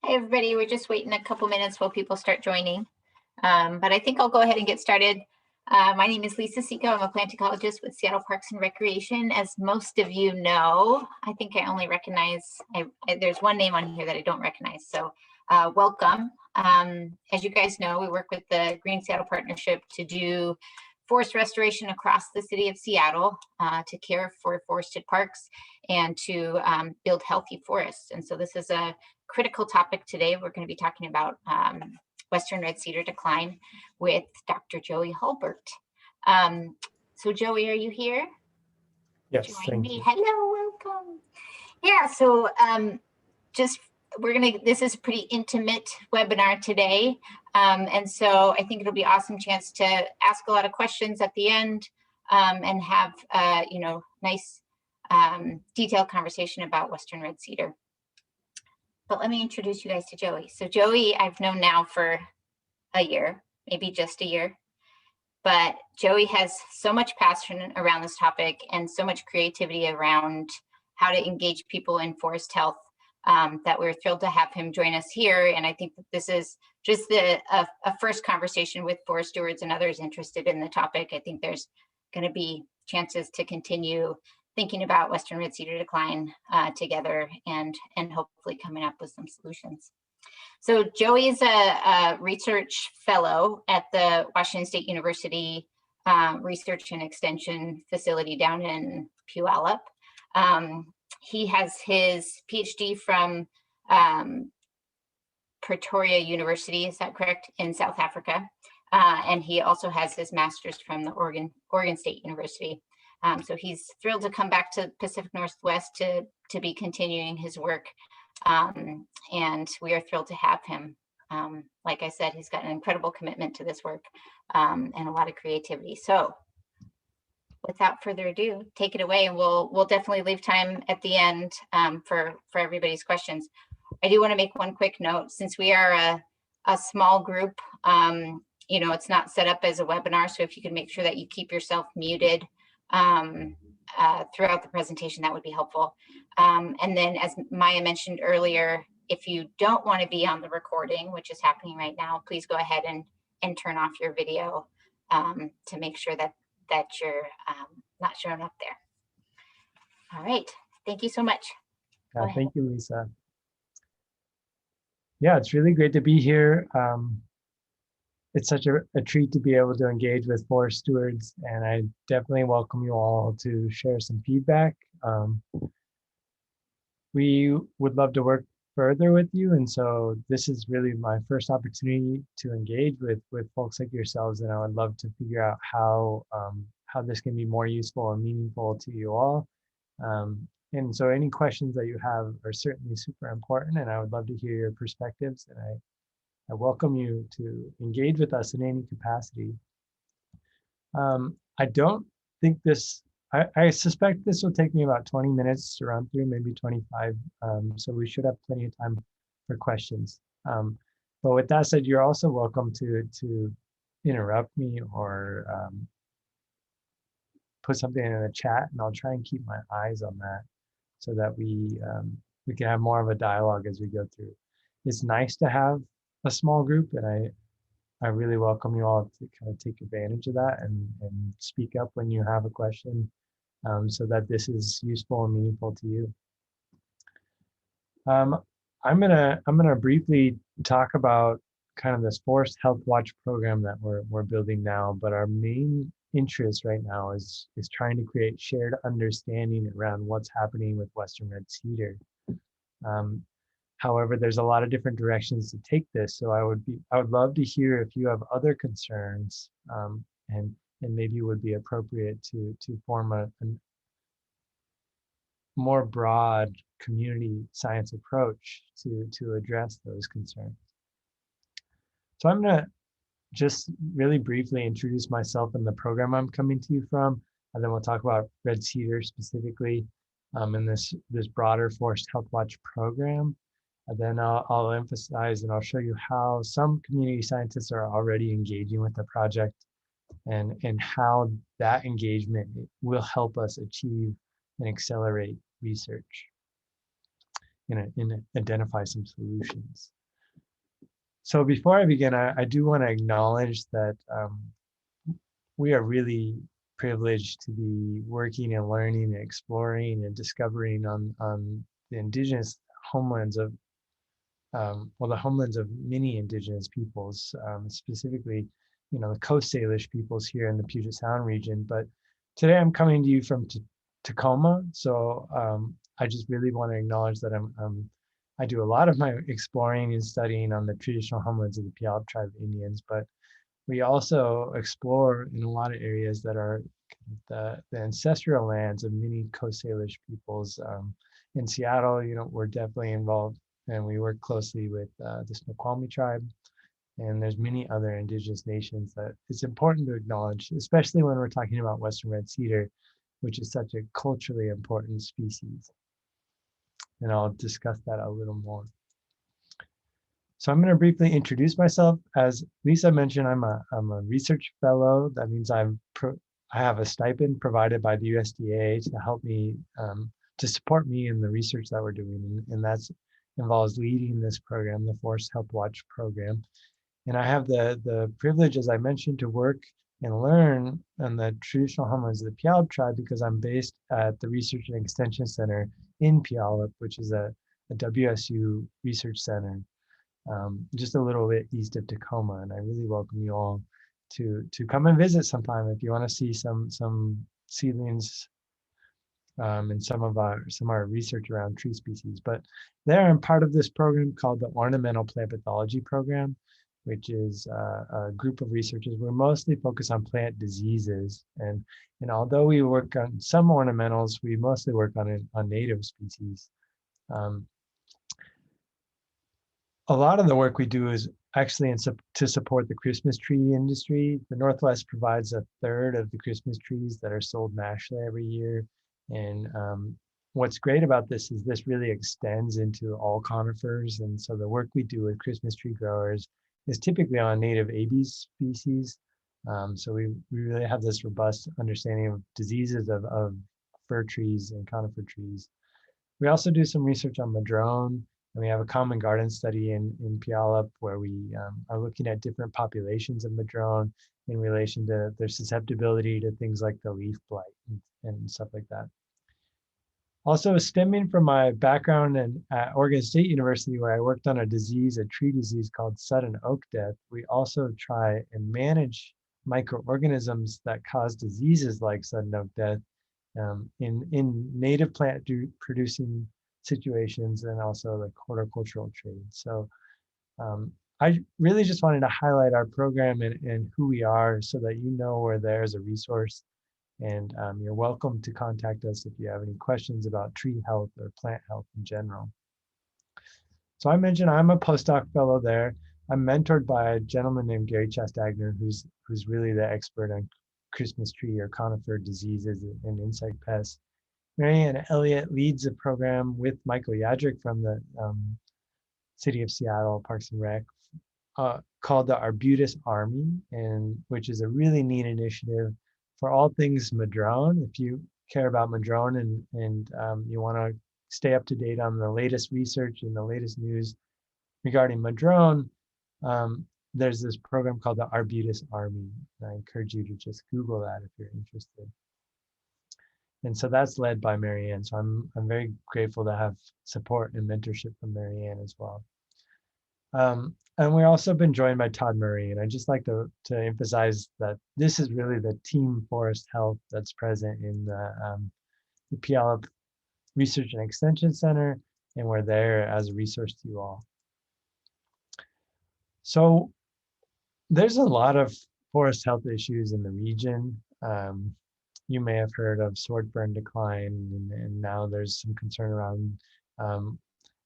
Hi, everybody. We're just waiting a couple minutes while people start joining. But I think I'll go ahead and get started. My name is Lisa Seco. I'm a plant ecologist with Seattle Parks and Recreation. As most of you know, I think I only recognize, there's one name on here that I don't recognize. So welcome. As you guys know, we work with the Green Seattle Partnership to do forest restoration across the city of Seattle, to care for forested parks and to build healthy forests. And so this is a critical topic today. We're going to be talking about Western red cedar decline with Dr. Joey Hulbert. So Joey, are you here? Yes, Join me. Hello, welcome. Yeah, so this is a pretty intimate webinar today. And so I think it'll be an awesome chance to ask a lot of questions at the end and have, nice detailed conversation about Western red cedar. But let me introduce you guys to Joey. So Joey, I've known now for a year, maybe just a year. But Joey has so much passion around this topic and so much creativity around how to engage people in forest health that we're thrilled to have him join us here. And I think that this is just a first conversation with forest stewards and others interested in the topic. I think there's going to be chances to continue thinking about Western red cedar decline together and hopefully coming up with some solutions. So Joey is a research fellow at the Washington State University Research and Extension Facility down in Puyallup. He has his PhD from Pretoria University, is that correct, in South Africa? And he also has his master's from the Oregon State University. So he's thrilled to come back to Pacific Northwest to be continuing his work. And we are thrilled to have him. Like I said, he's got an incredible commitment to this work and a lot of creativity. So without further ado, take it away, and we'll definitely leave time at the end for everybody's questions. I do want to make one quick note. Since we are a small group, it's not set up as a webinar, so if you can make sure that you keep yourself muted throughout the presentation, that would be helpful. And then, as Maya mentioned earlier, if you don't want to be on the recording, which is happening right now, please go ahead and turn off your video to make sure that you're not showing up there. All right, thank you so much. Thank you, Lisa. Yeah, it's really great to be here. It's such a treat to be able to engage with forest stewards, and I definitely welcome you all to share some feedback. We would love to work further with you, and so this is really my first opportunity to engage with folks like yourselves, and I would love to figure out how this can be more useful and meaningful to you all. And so any questions that you have are certainly super important, and I would love to hear your perspectives, and I welcome you to engage with us in any capacity. I don't think I suspect this will take me about 20 minutes to run through, maybe 25. So we should have plenty of time for questions. But with that said, you're also welcome to interrupt me or put something in the chat, and I'll try and keep my eyes on that so that we can have more of a dialogue as we go through. It's nice to have a small group, and I really welcome you all to kind of take advantage of that and speak up when you have a question, so that this is useful and meaningful to you. I'm gonna briefly talk about kind of this Forest Health Watch program that we're building now, but our main interest right now is trying to create shared understanding around what's happening with Western red cedar. However, there's a lot of different directions to take this, so I would love to hear if you have other concerns, and maybe it would be appropriate to form a more broad community science approach to address those concerns. So I'm going to just really briefly introduce myself and the program I'm coming to you from, and then we'll talk about red cedar specifically in this broader Forest Health Watch program. And then I'll emphasize and I'll show you how some community scientists are already engaging with the project, and how that engagement will help us achieve and accelerate research. identify some solutions. So before I begin, I do want to acknowledge that we are really privileged to be working and learning and exploring and discovering on the indigenous homelands of, the homelands of many indigenous peoples, specifically, the Coast Salish peoples here in the Puget Sound region. But today I'm coming to you from Tacoma, so I just really want to acknowledge that I do a lot of my exploring and studying on the traditional homelands of the Puyallup tribe of Indians, but we also explore in a lot of areas that are the ancestral lands of many Coast Salish peoples. In Seattle, we're definitely involved, and we work closely with the Snoqualmie tribe, and there's many other indigenous nations that it's important to acknowledge, especially when we're talking about Western red cedar, which is such a culturally important species. And I'll discuss that a little more. So I'm going to briefly introduce myself. As Lisa mentioned, I'm a research fellow. That means I have a stipend provided by the USDA to help me, to support me in the research that we're doing. And that involves leading this program, the Forest Health Watch program. And I have the privilege, as I mentioned, to work and learn on the traditional homelands of the Puyallup tribe because I'm based at the Research and Extension Center in Puyallup, which is a WSU research center. Just a little bit east of Tacoma, and I really welcome you all to come and visit sometime if you want to see some seedlings and some of our research around tree species. But there I'm part of this program called the Ornamental Plant Pathology Program, which is a group of researchers. We're mostly focused on plant diseases, and although we work on some ornamentals, we mostly work on native species. A lot of the work we do is actually to support the Christmas tree industry. The Northwest provides 1/3 of the Christmas trees that are sold nationally every year. And what's great about this is this really extends into all conifers. And so the work we do with Christmas tree growers is typically on native Abies species. So we really have this robust understanding of diseases of fir trees and conifer trees. We also do some research on madrone. And we have a common garden study in Puyallup where we are looking at different populations of madrone in relation to their susceptibility to things like the leaf blight and stuff like that. Also, stemming from my background at Oregon State University, where I worked on a tree disease called sudden oak death, we also try and manage microorganisms that cause diseases like sudden oak death in native plant producing situations and also like horticultural trade. So I really just wanted to highlight our program and who we are so that you know we're there as a resource. And you're welcome to contact us if you have any questions about tree health or plant health in general. So I mentioned I'm a postdoc fellow there. I'm mentored by a gentleman named Gary Chastagner, who's really the expert on Christmas tree or conifer diseases and insect pests. Marianne Elliott leads a program with Michael Yadrick from the City of Seattle Parks and Rec called the Arbutus Army, and which is a really neat initiative for all things madrone. If you care about madrone and you want to stay up to date on the latest research and the latest news regarding madrone, there's this program called the Arbutus Army. And I encourage you to just Google that if you're interested. And so that's led by Marianne. So I'm very grateful to have support and mentorship from Marianne as well. And we've also been joined by Todd Murray. And I just like to emphasize that this is really the team forest health that's present in the Puyallup Research and Extension Center. And we're there as a resource to you all. So there's a lot of forest health issues in the region. You may have heard of swordfern decline, and now there's some concern around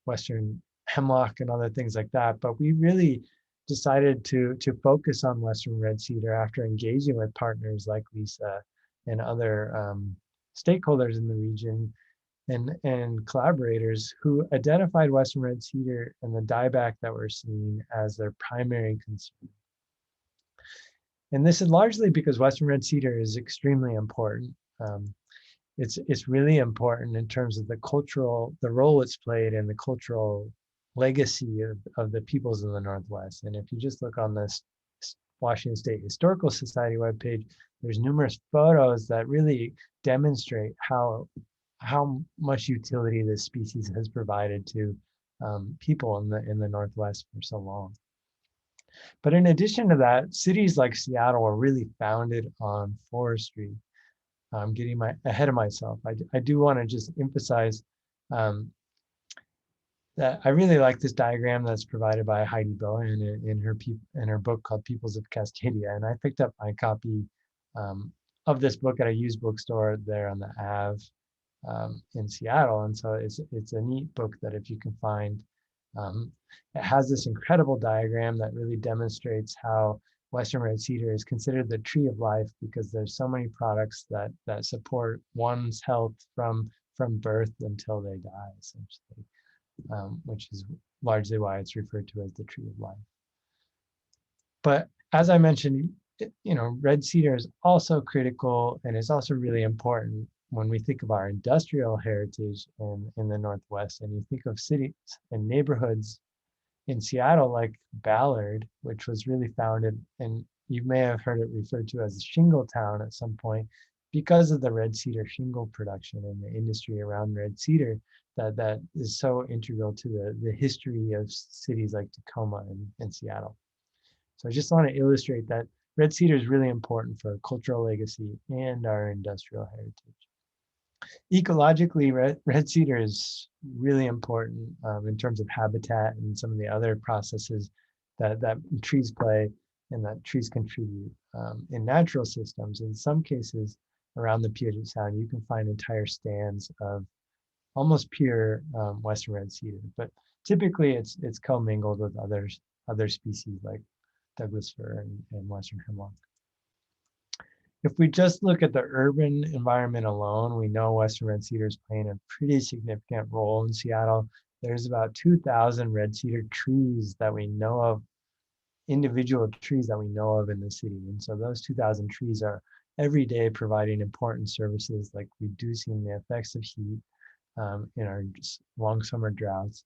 Western hemlock and other things like that. But we really decided to focus on Western red cedar after engaging with partners like Lisa and other stakeholders in the region and collaborators who identified Western red cedar and the dieback that we're seeing as their primary concern. And this is largely because Western red cedar is extremely important. it's really important in terms of the role it's played in the cultural legacy of the peoples in the Northwest. And if you just look on this Washington State Historical Society webpage, there's numerous photos that really demonstrate how much utility this species has provided to people in the Northwest for so long. But in addition to that, cities like Seattle were really founded on forestry. I'm getting ahead of myself. I do want to just emphasize um, that I really like this diagram that's provided by Heidi Bowen in her book called Peoples of Cascadia. And I picked up my copy of this book at a used bookstore there on the Ave in Seattle. And so it's a neat book that if you can find, it has this incredible diagram that really demonstrates how Western red cedar is considered the tree of life because there's so many products that support one's health from birth until they die, essentially, which is largely why it's referred to as the tree of life. But as I mentioned, red cedar is also critical and is also really important when we think of our industrial heritage in the Northwest, and you think of cities and neighborhoods in Seattle like Ballard, which was really founded, and you may have heard it referred to as a shingle town at some point, because of the red cedar shingle production and the industry around red cedar that is so integral to the history of cities like Tacoma and Seattle. So I just want to illustrate that red cedar is really important for cultural legacy and our industrial heritage. Ecologically, red cedar is really important in terms of habitat and some of the other processes that trees play and that trees contribute in natural systems. In some cases around the Puget Sound, you can find entire stands of almost pure Western red cedar, but typically it's commingled with other species like Douglas fir and Western hemlock. If we just look at the urban environment alone, we know Western red cedar is playing a pretty significant role in Seattle. There's about 2,000 red cedar trees that we know of, individual trees that we know of in the city. And so those 2,000 trees are every day providing important services like reducing the effects of heat in our long summer droughts,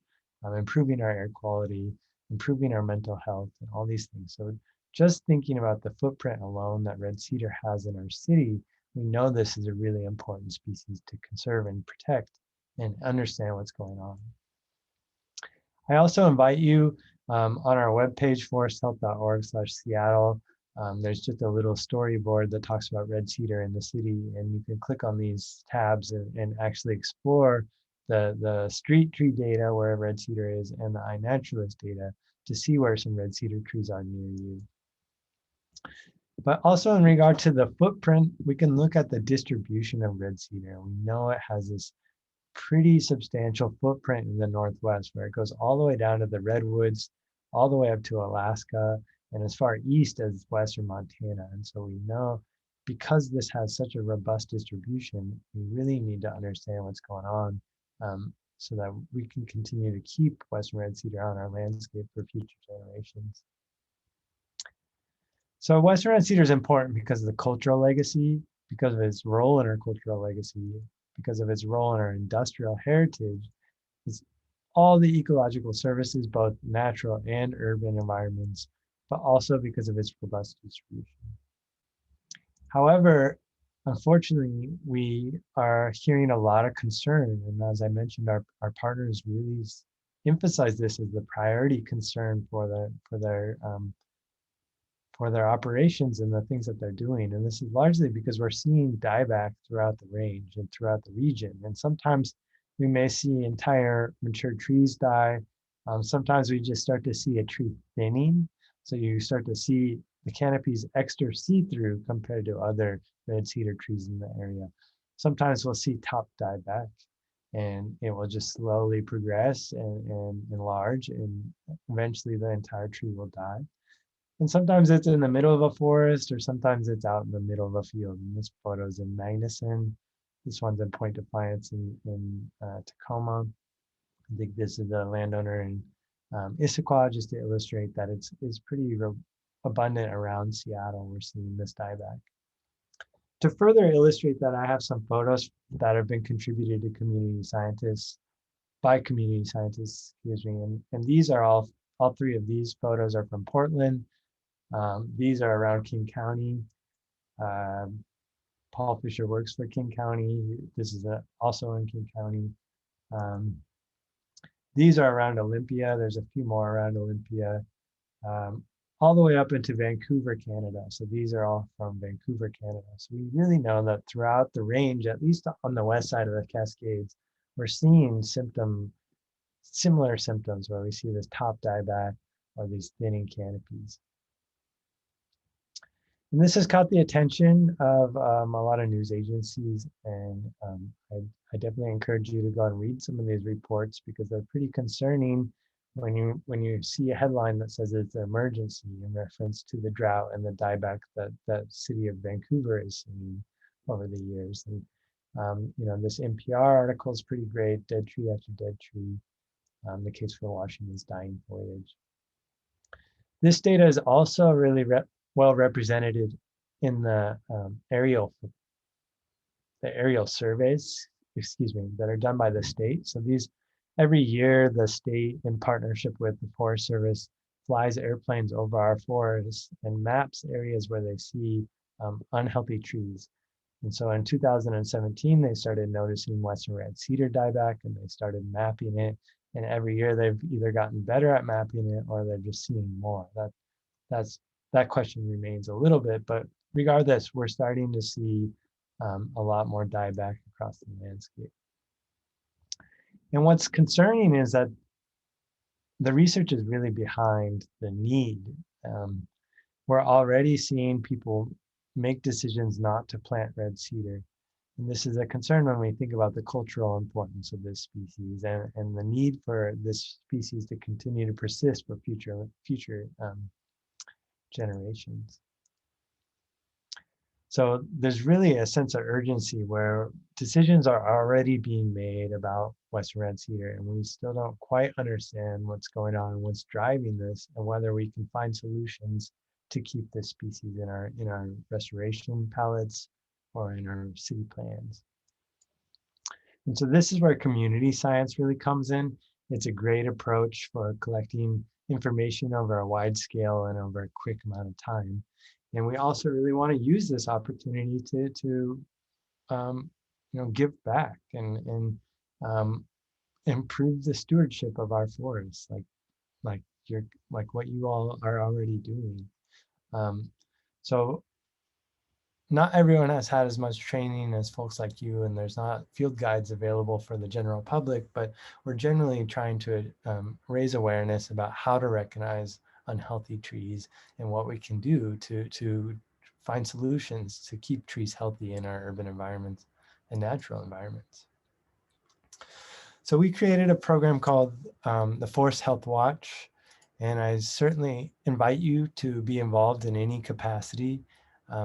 improving our air quality, improving our mental health, and all these things. So just thinking about the footprint alone that red cedar has in our city, we know this is a really important species to conserve and protect and understand what's going on. I also invite you on our webpage, foresthealth.org/Seattle. There's just a little storyboard that talks about red cedar in the city, and you can click on these tabs and actually explore the street tree data where red cedar is and the iNaturalist data to see where some red cedar trees are near you. But also in regard to the footprint, we can look at the distribution of red cedar. We know it has this pretty substantial footprint in the Northwest where it goes all the way down to the redwoods, all the way up to Alaska, and as far east as western Montana. And so we know because this has such a robust distribution, we really need to understand what's going on so that we can continue to keep Western red cedar on our landscape for future generations. So Western red cedar is important because of the cultural legacy, because of its role in our cultural legacy, because of its role in our industrial heritage. It's all the ecological services, both natural and urban environments, but also because of its robust distribution. However, unfortunately, we are hearing a lot of concern. And as I mentioned, our partners really emphasize this as the priority concern for their operations and the things that they're doing. And this is largely because we're seeing dieback throughout the range and throughout the region. And sometimes we may see entire mature trees die. Sometimes we just start to see a tree thinning. So you start to see the canopy's extra see-through compared to other red cedar trees in the area. Sometimes we'll see top dieback and it will just slowly progress and enlarge, and eventually the entire tree will die. And sometimes it's in the middle of a forest, or sometimes it's out in the middle of a field. And this photo is in Magnuson. This one's in Point Defiance in Tacoma. I think this is the landowner in Issaquah, just to illustrate that it's pretty abundant around Seattle. We're seeing this dieback. To further illustrate that, I have some photos that have been contributed to community scientists, by community scientists, excuse me. And these are all three of these photos are from Portland. These are around King County. Paul Fisher works for King County. This is also in King County. These are around Olympia. There's a few more around Olympia, all the way up into Vancouver, Canada. So these are all from Vancouver, Canada. So we really know that throughout the range, at least on the west side of the Cascades, we're seeing similar symptoms where we see this top dieback or these thinning canopies. And this has caught the attention of a lot of news agencies, and I definitely encourage you to go and read some of these reports because they're pretty concerning when you see a headline that says it's an emergency in reference to the drought and the dieback that the city of Vancouver is seeing over the years. And you know, this NPR article is pretty great, dead tree after dead tree, the case for Washington's dying foliage. This data is also really well represented in the aerial surveys, excuse me, that are done by the state. So these, every year, the state, in partnership with the Forest Service, flies airplanes over our forests and maps areas where they see unhealthy trees. And so in 2017, they started noticing Western red-cedar dieback, and they started mapping it. And every year, they've either gotten better at mapping it or they're just seeing more. That question remains a little bit, but regardless, we're starting to see a lot more dieback across the landscape. And what's concerning is that the research is really behind the need. We're already seeing people make decisions not to plant red cedar. And this is a concern when we think about the cultural importance of this species and the need for this species to continue to persist for future generations. So there's really a sense of urgency where decisions are already being made about Western red cedar, and we still don't quite understand what's going on and what's driving this, and whether we can find solutions to keep this species in our restoration palettes or in our city plans. And so this is where community science really comes in. It's a great approach for collecting information over a wide scale and over a quick amount of time. And we also really want to use this opportunity to give back and improve the stewardship of our forests, like what you all are already doing. So not everyone has had as much training as folks like you, and there's not field guides available for the general public, but we're generally trying to raise awareness about how to recognize unhealthy trees and what we can do to find solutions to keep trees healthy in our urban environments and natural environments. So we created a program called the Forest Health Watch, and I certainly invite you to be involved in any capacity.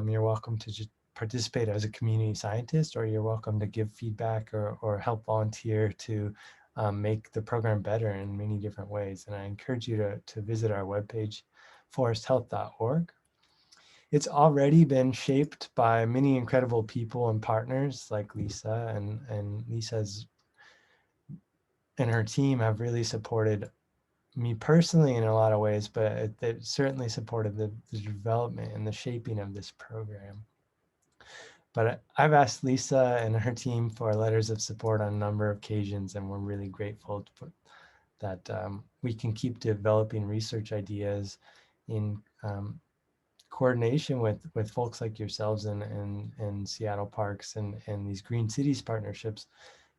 You're welcome to just participate as a community scientist, or you're welcome to give feedback or help volunteer to make the program better in many different ways. And I encourage you to visit our webpage, foresthealth.org. It's already been shaped by many incredible people and partners like Lisa, and Lisa's and her team have really supported me personally in a lot of ways, but it certainly supported the development and the shaping of this program. But I've asked Lisa and her team for letters of support on a number of occasions, and we're really grateful that we can keep developing research ideas in coordination with folks like yourselves and Seattle Parks and these Green Cities partnerships,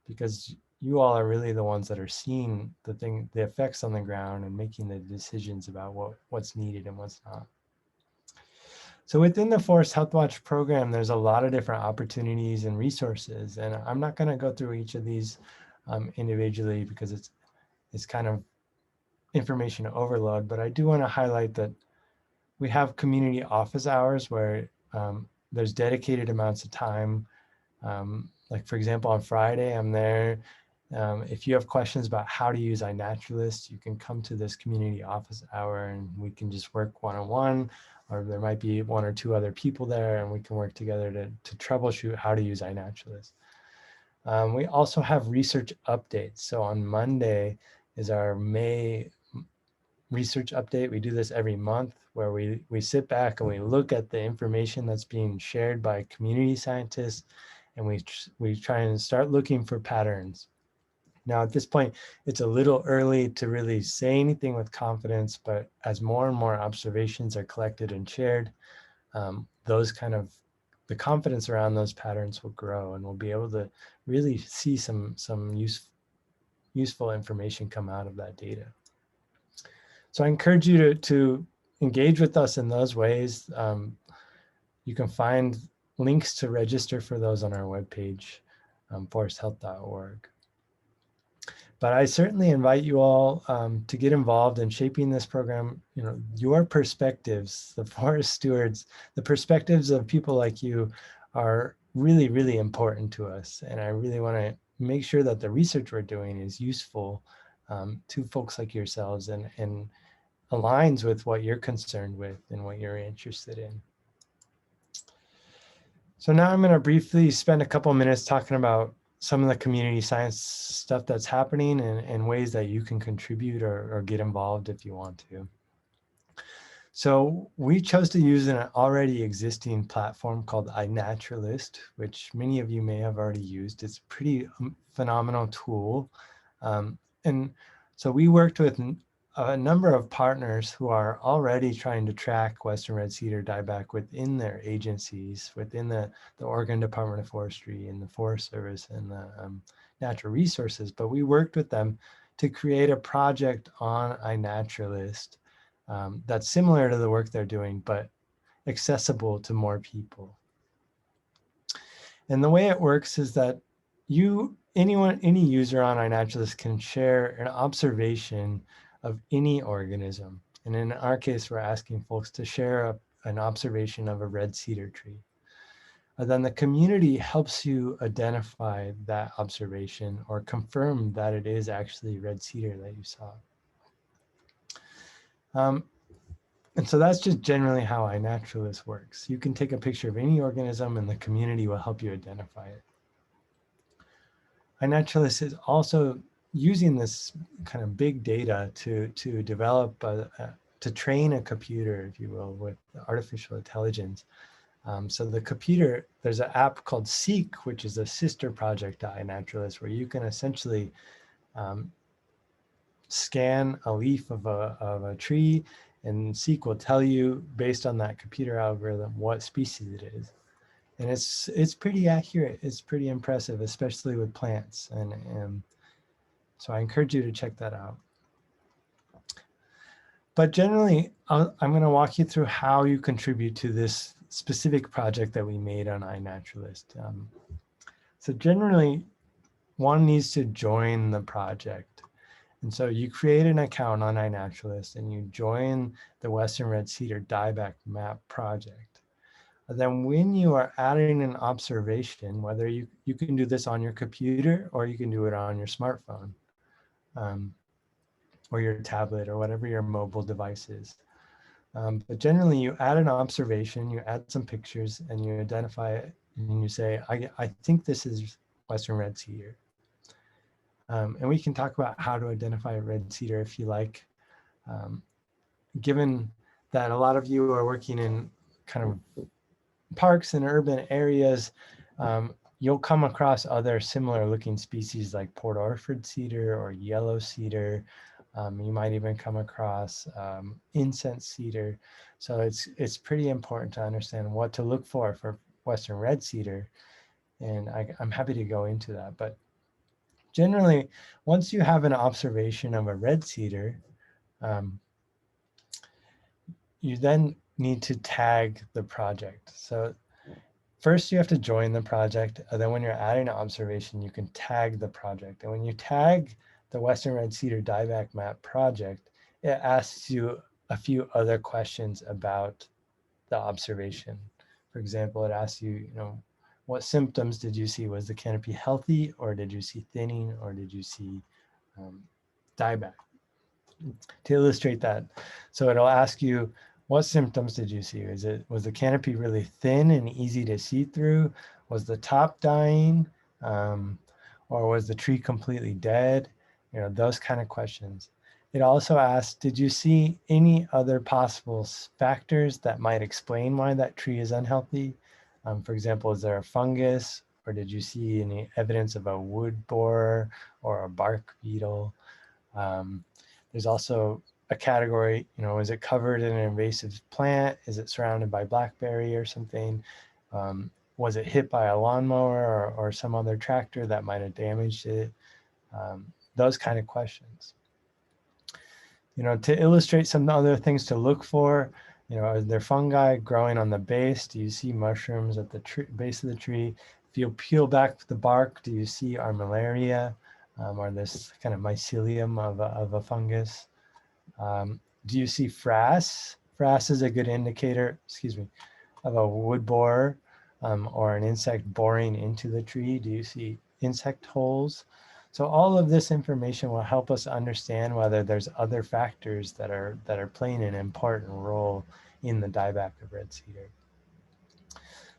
because you all are really the ones that are seeing the effects on the ground and making the decisions about what's needed and what's not. So within the Forest Health Watch program, there's a lot of different opportunities and resources, and I'm not going to go through each of these individually because it's kind of information overload, but I do want to highlight that we have community office hours where there's dedicated amounts of time. Like for example, on Friday, I'm there. If you have questions about how to use iNaturalist, you can come to this community office hour and we can just work one-on-one or there might be 1 or 2 other people there, and we can work together to troubleshoot how to use iNaturalist. We also have research updates. So on Monday is our May research update. We do this every month, where we sit back and we look at the information that's being shared by community scientists, and we try and start looking for patterns. Now, at this point, it's a little early to really say anything with confidence, but as more and more observations are collected and shared, the confidence around those patterns will grow, and we'll be able to really see some useful information come out of that data. So I encourage you to engage with us in those ways. You can find links to register for those on our webpage, foresthealth.org. But I certainly invite you all to get involved in shaping this program. You know, your perspectives, the forest stewards, the perspectives of people like you are really, really important to us. And I really want to make sure that the research we're doing is useful to folks like yourselves and aligns with what you're concerned with and what you're interested in. So now I'm going to briefly spend a couple of minutes talking about some of the community science stuff that's happening and ways that you can contribute or get involved if you want to. So we chose to use an already existing platform called iNaturalist, which many of you may have already used. It's a pretty phenomenal tool. And so we worked with a number of partners who are already trying to track Western red-cedar dieback within their agencies, within the Oregon Department of Forestry and the Forest Service and the Natural Resources. But we worked with them to create a project on iNaturalist that's similar to the work they're doing, but accessible to more people. And the way it works is that any user on iNaturalist can share an observation of any organism. And in our case, we're asking folks to share an observation of a red cedar tree. And then the community helps you identify that observation or confirm that it is actually red cedar that you saw. And so that's just generally how iNaturalist works. You can take a picture of any organism and the community will help you identify it. iNaturalist is also using this kind of big data to develop, to train a computer, if you will, with artificial intelligence. So the computer, there's an app called Seek, which is a sister project to iNaturalist, where you can essentially scan a leaf of a tree, and Seek will tell you, based on that computer algorithm, what species it is. And it's pretty accurate. It's pretty impressive, especially with plants. And so I encourage you to check that out. But generally, I'm going to walk you through how you contribute to this specific project that we made on iNaturalist. So generally, one needs to join the project. And so you create an account on iNaturalist and you join the Western red-cedar dieback map project. And then when you are adding an observation, whether you can do this on your computer or you can do it on your smartphone or your tablet or whatever your mobile device is. But generally you add an observation, you add some pictures and you identify it and you say, I think this is Western red-cedar. And we can talk about how to identify red cedar if you like. Given that a lot of you are working in kind of parks and urban areas, you'll come across other similar looking species like Port Orford cedar or yellow cedar. You might even come across incense cedar. So it's pretty important to understand what to look for Western red cedar. And I'm happy to go into that. But generally, once you have an observation of a red cedar, you then need to tag the project. So first you have to join the project, and then when you're adding an observation, you can tag the project. And when you tag the Western red-cedar dieback map project, it asks you a few other questions about the observation. For example, it asks you, what symptoms did you see? Was the canopy healthy, or did you see thinning, or did you see dieback? To illustrate that, so it'll ask you, What symptoms did you see? Was the canopy really thin and easy to see through? Was the top dying? Or was the tree completely dead? You know, those kind of questions. It also asked, did you see any other possible factors that might explain why that tree is unhealthy? For example, is there a fungus, or did you see any evidence of a wood borer or a bark beetle? There's also a category, you know, is it covered in an invasive plant? Is it surrounded by blackberry or something? Was it hit by a lawnmower or some other tractor that might have damaged it? Those kind of questions. You know, to illustrate some other things to look for, you know, are there fungi growing on the base? Do you see mushrooms at the base of the tree? If you peel back the bark, do you see armillaria or this kind of mycelium of a fungus? Do you see frass? Frass is a good indicator, excuse me, of a wood borer or an insect boring into the tree. Do you see insect holes? So all of this information will help us understand whether there's other factors that are playing an important role in the dieback of red cedar.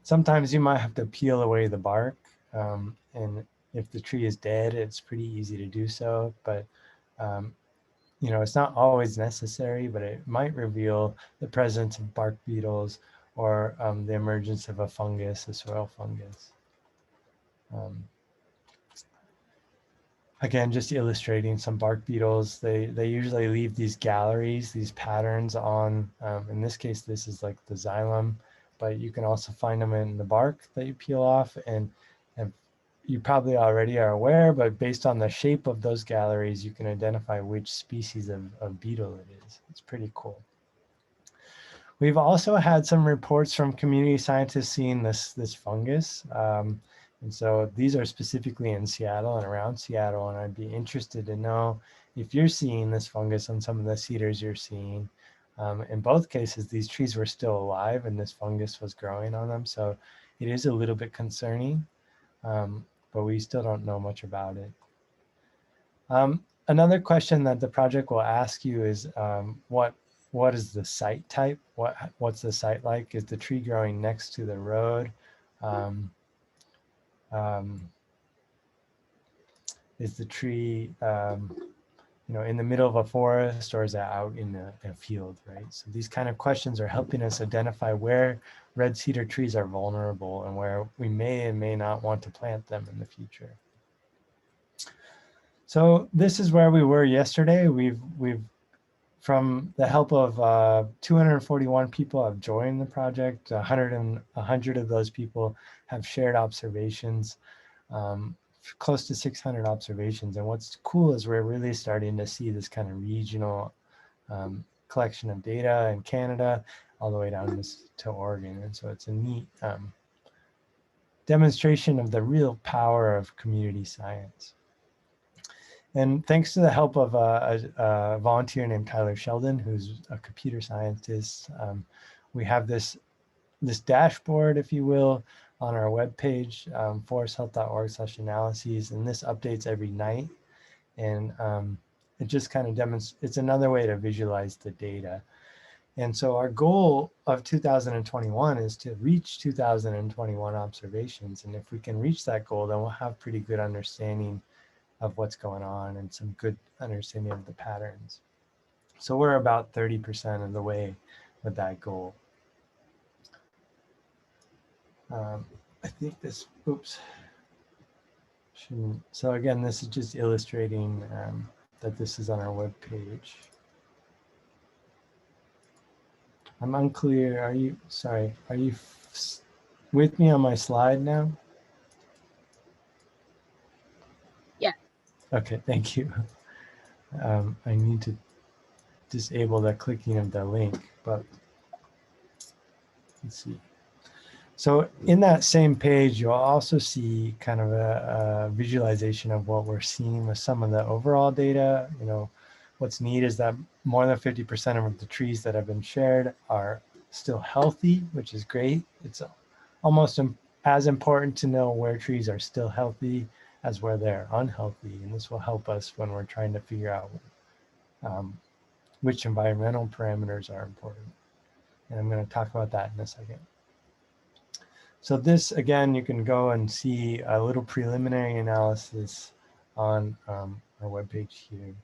Sometimes you might have to peel away the bark, and if the tree is dead, it's pretty easy to do so. But you know, it's not always necessary, but it might reveal the presence of bark beetles or the emergence of a fungus, a soil fungus. Again, just illustrating some bark beetles, they usually leave these galleries, these patterns on, in this case, this is like the xylem, but you can also find them in the bark that you peel off. And you probably already are aware, but based on the shape of those galleries, you can identify which species of beetle it is. It's pretty cool. We've also had some reports from community scientists seeing this fungus. And so these are specifically in Seattle and around Seattle, and I'd be interested to know if you're seeing this fungus on some of the cedars you're seeing. In both cases, these trees were still alive and this fungus was growing on them. So it is a little bit concerning, but we still don't know much about it. Another question that the project will ask you is what is the site type? What's the site like? Is the tree growing next to the road? Is the tree, you know, in the middle of a forest, or is that out in a field, right? So these kind of questions are helping us identify where red cedar trees are vulnerable and where we may and may not want to plant them in the future. So this is where we were yesterday. We've from the help of 241 people have joined the project. 100 of those people have shared observations, close to 600 observations. And what's cool is we're really starting to see this kind of regional collection of data in Canada all the way down to Oregon. And so it's a neat demonstration of the real power of community science. And thanks to the help of a volunteer named Tyler Sheldon, who's a computer scientist, we have this dashboard, if you will, on our webpage, foresthealth.org/analyses, and this updates every night. And it just kind of demonstrates, it's another way to visualize the data. And so our goal of 2021 is to reach 2021 observations. And if we can reach that goal, then we'll have pretty good understanding of what's going on and some good understanding of the patterns. So we're about 30% of the way with that goal. I think this, oops. So again, this is just illustrating that this is on our webpage. I'm unclear, are you with me on my slide now? Yeah. Okay, thank you. I need to disable the clicking of the link, but let's see. So in that same page, you'll also see kind of a visualization of what we're seeing with some of the overall data. You know, what's neat is that more than 50% of the trees that have been shared are still healthy, which is great. It's almost as important to know where trees are still healthy as where they're unhealthy. And this will help us when we're trying to figure out which environmental parameters are important. And I'm going to talk about that in a second. So this, again, you can go and see a little preliminary analysis on our webpage here.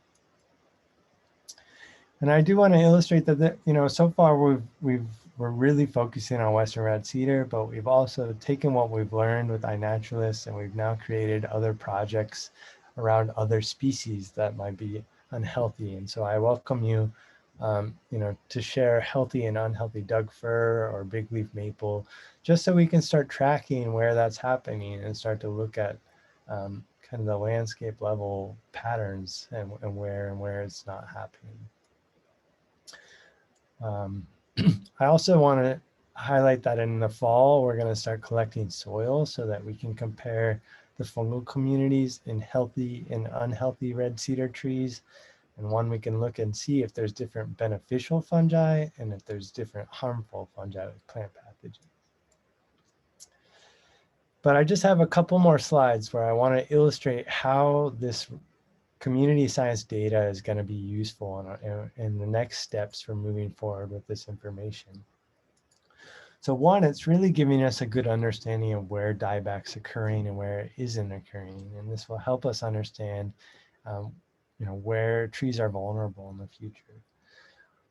And I do want to illustrate that, so far we're really focusing on Western red cedar, but we've also taken what we've learned with iNaturalist, and we've now created other projects around other species that might be unhealthy. And so I welcome you, to share healthy and unhealthy Doug fir or big leaf maple, just so we can start tracking where that's happening and start to look at kind of the landscape level patterns and where it's not happening. I also want to highlight that in the fall, we're going to start collecting soil so that we can compare the fungal communities in healthy and unhealthy red cedar trees. And one, we can look and see if there's different beneficial fungi and if there's different harmful fungi with plant pathogens. But I just have a couple more slides where I want to illustrate how this community science data is going to be useful in the next steps for moving forward with this information. So one, it's really giving us a good understanding of where dieback's occurring and where it isn't occurring. And this will help us understand where trees are vulnerable in the future.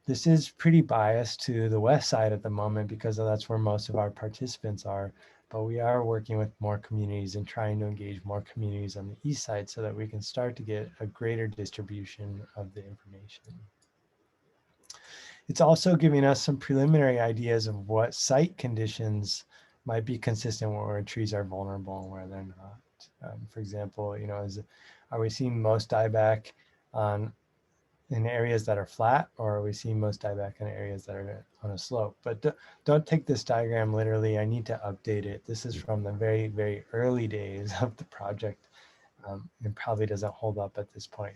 This is pretty biased to the west side at the moment because that's where most of our participants are, but we are working with more communities and trying to engage more communities on the east side so that we can start to get a greater distribution of the information. It's also giving us some preliminary ideas of what site conditions might be consistent where trees are vulnerable and where they're not. For example, are we seeing most dieback in areas that are flat, or are we seeing most dieback in areas that are on a slope? But don't take this diagram literally. I need to update it. This is from the very, very early days of the project. It probably doesn't hold up at this point.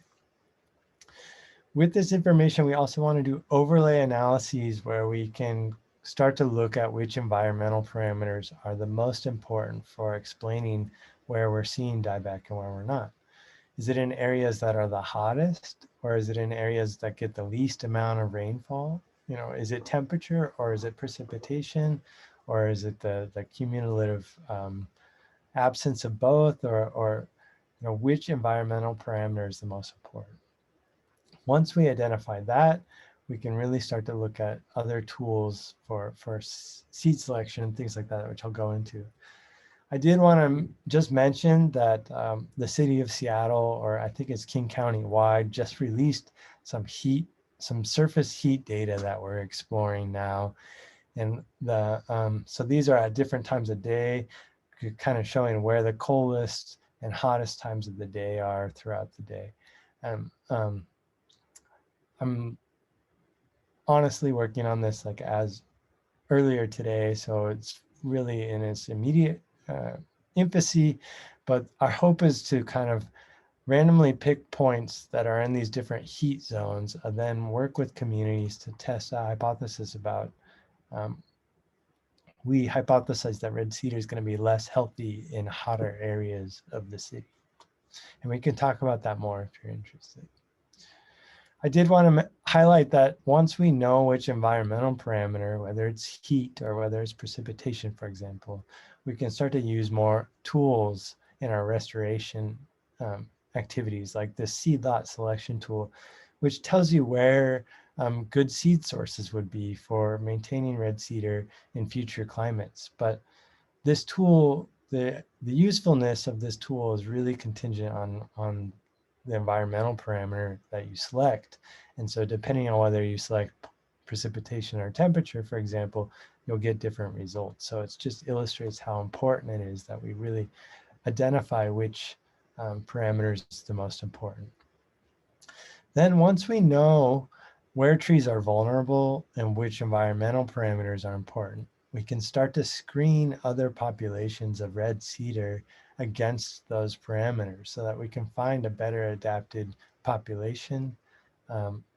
With this information, we also want to do overlay analyses where we can start to look at which environmental parameters are the most important for explaining where we're seeing dieback and where we're not. Is it in areas that are the hottest, or is it in areas that get the least amount of rainfall? Is it temperature, or is it precipitation, or is it the cumulative absence of both, or which environmental parameter is the most important? Once we identify that, we can really start to look at other tools for seed selection and things like that, which I'll go into. I did want to just mention that the city of Seattle, or I think it's King County wide, just released some surface heat data that we're exploring now. And so these are at different times of day, kind of showing where the coldest and hottest times of the day are throughout the day. I'm honestly working on this as earlier today, so it's really in its immediate infancy, but our hope is to kind of randomly pick points that are in these different heat zones and then work with communities to test a hypothesis about, we hypothesize that red cedar is going to be less healthy in hotter areas of the city. And we can talk about that more if you're interested. I did want to highlight that once we know which environmental parameter, whether it's heat or whether it's precipitation, for example, we can start to use more tools in our restoration activities, like the seed lot selection tool, which tells you where good seed sources would be for maintaining red cedar in future climates. But this tool, the usefulness of this tool is really contingent on the environmental parameter that you select. And so depending on whether you select precipitation or temperature, for example, you'll get different results. So it just illustrates how important it is that we really identify which parameters is the most important. Then once we know where trees are vulnerable and which environmental parameters are important, we can start to screen other populations of red cedar against those parameters so that we can find a better adapted population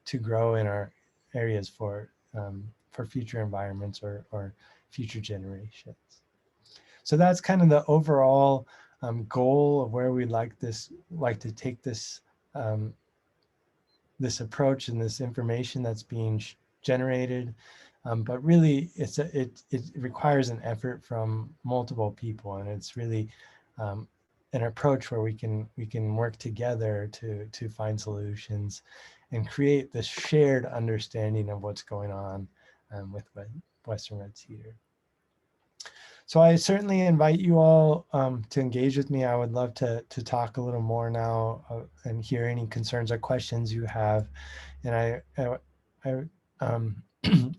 to grow in our areas for future environments or future generations. So that's kind of the overall goal of where we'd like to take this this approach and this information that's being generated But really, it requires an effort from multiple people, and it's really an approach where we can work together to find solutions and create this shared understanding of what's going on with Western red cedar. So I certainly invite you all to engage with me. I would love to talk a little more now and hear any concerns or questions you have. And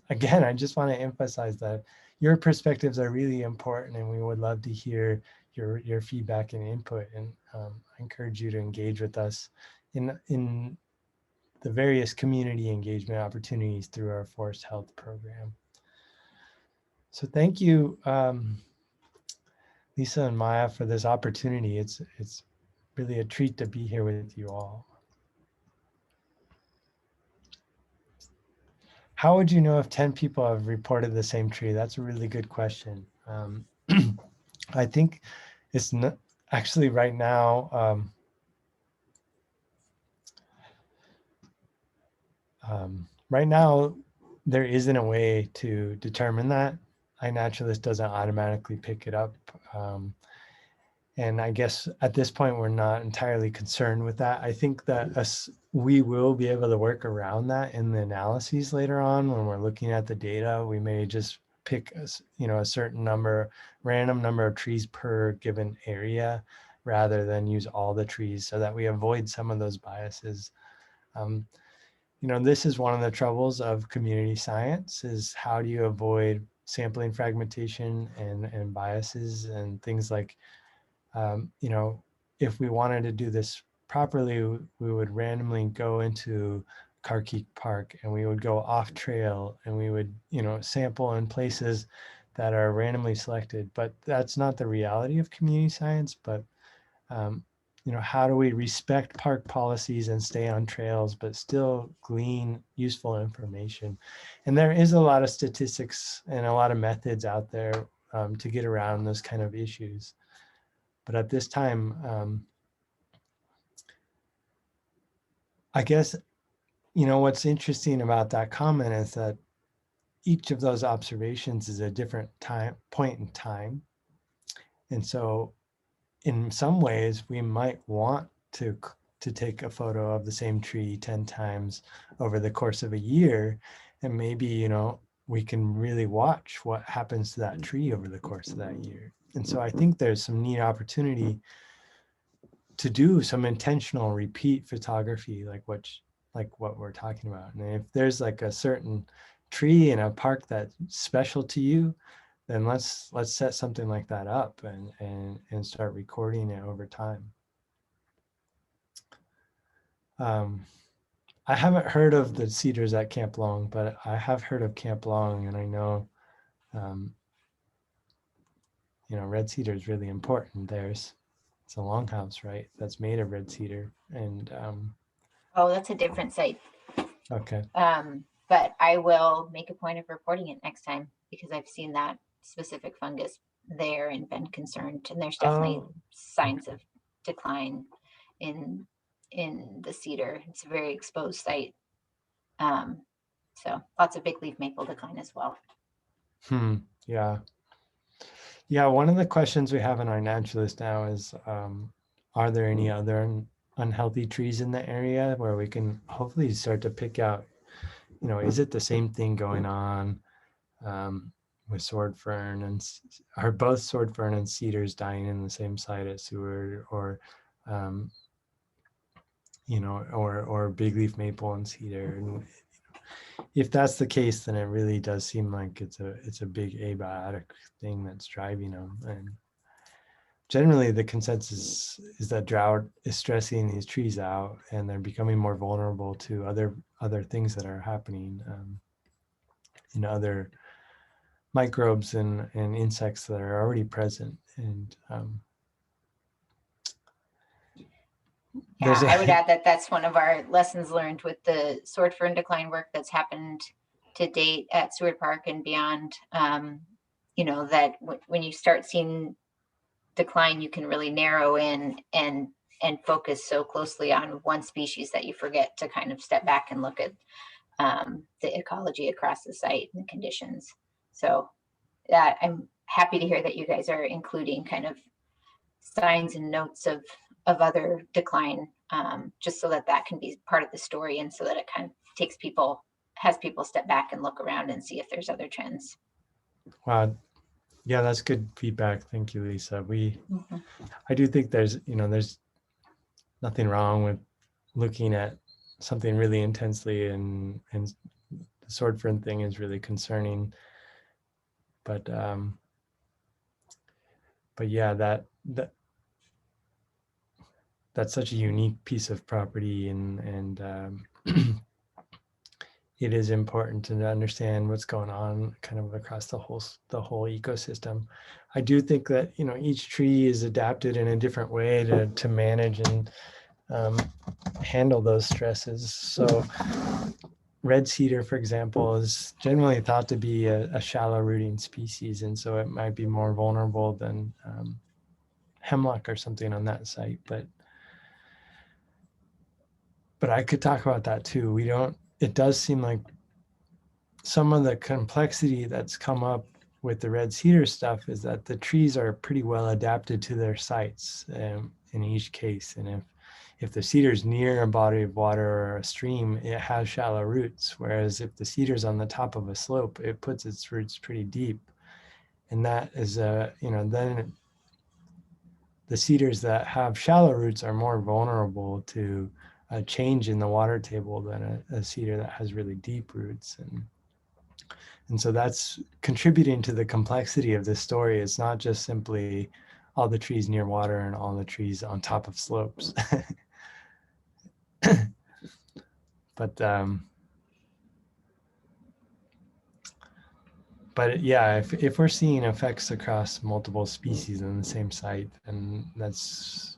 again, I just want to emphasize that your perspectives are really important, and we would love to hear your feedback and input. And I encourage you to engage with us in the various community engagement opportunities through our Forest Health program. So thank you, Lisa and Maya, for this opportunity. It's really a treat to be here with you all. How would you know if 10 people have reported the same tree? That's a really good question. I think it's not actually right now. Right now, there isn't a way to determine that. iNaturalist doesn't automatically pick it up. And I guess at this point, we're not entirely concerned with that. I think that we will be able to work around that in the analyses later on when we're looking at the data. We may just pick a certain random number of trees per given area rather than use all the trees so that we avoid some of those biases. This is one of the troubles of community science, is how do you avoid sampling fragmentation and biases and things like, if we wanted to do this properly, we would randomly go into Carkeek Park and we would go off trail and we would, sample in places that are randomly selected. But that's not the reality of community science. But, how do we respect park policies and stay on trails, but still glean useful information? And there is a lot of statistics and a lot of methods out there to get around those kind of issues. But at this time, I guess, what's interesting about that comment is that each of those observations is a different point in time. And so in some ways, we might want to take a photo of the same tree 10 times over the course of a year. And maybe, we can really watch what happens to that tree over the course of that year. And so I think there's some neat opportunity to do some intentional repeat photography, like what we're talking about. And if there's like a certain tree in a park that's special to you, then let's set something like that up and start recording it over time. I haven't heard of the cedars at Camp Long, but I have heard of Camp Long, and I know, red cedar is really important. It's a longhouse, right? That's made of red cedar. And Oh, that's a different site. Okay. But I will make a point of reporting it next time because I've seen that specific fungus there and been concerned. And there's definitely signs of decline in the cedar. It's a very exposed site. So lots of big leaf maple decline as well. Yeah. Yeah, one of the questions we have in our naturalist now is, are there any other unhealthy trees in the area where we can hopefully start to pick out, is it the same thing going on with sword fern, and are both sword fern and cedars dying in the same site at Seward, or or big leaf maple and cedar? And if that's the case, then it really does seem like it's a big abiotic thing that's driving them. And generally the consensus is that drought is stressing these trees out and they're becoming more vulnerable to other things that are happening, other microbes and insects that are already present. And I would add that that's one of our lessons learned with the sword fern decline work that's happened to date at Seward Park and beyond. That when you start seeing decline, you can really narrow in and focus so closely on one species that you forget to kind of step back and look at the ecology across the site and the conditions. So I'm happy to hear that you guys are including kind of signs and notes of other decline, just so that that can be part of the story, and so that it kind of has people step back and look around and see if there's other trends. Wow. Yeah, that's good feedback. Thank you, Lisa. I do think there's nothing wrong with looking at something really intensely, and the swordfern thing is really concerning. But yeah, that's such a unique piece of property, and it is important to understand what's going on kind of across the whole ecosystem. I do think that each tree is adapted in a different way to manage and handle those stresses. So red cedar, for example, is generally thought to be a shallow rooting species, and so it might be more vulnerable than hemlock or something on that site. But I could talk about that too. It does seem like some of the complexity that's come up with the red cedar stuff is that the trees are pretty well adapted to their sites in each case. And if the cedar's near a body of water or a stream, it has shallow roots. Whereas if the cedar's on the top of a slope, it puts its roots pretty deep. And that is, then the cedars that have shallow roots are more vulnerable to a change in the water table than a cedar that has really deep roots. And so that's contributing to the complexity of this story. It's not just simply all the trees near water and all the trees on top of slopes. But yeah, if we're seeing effects across multiple species on the same site, then that's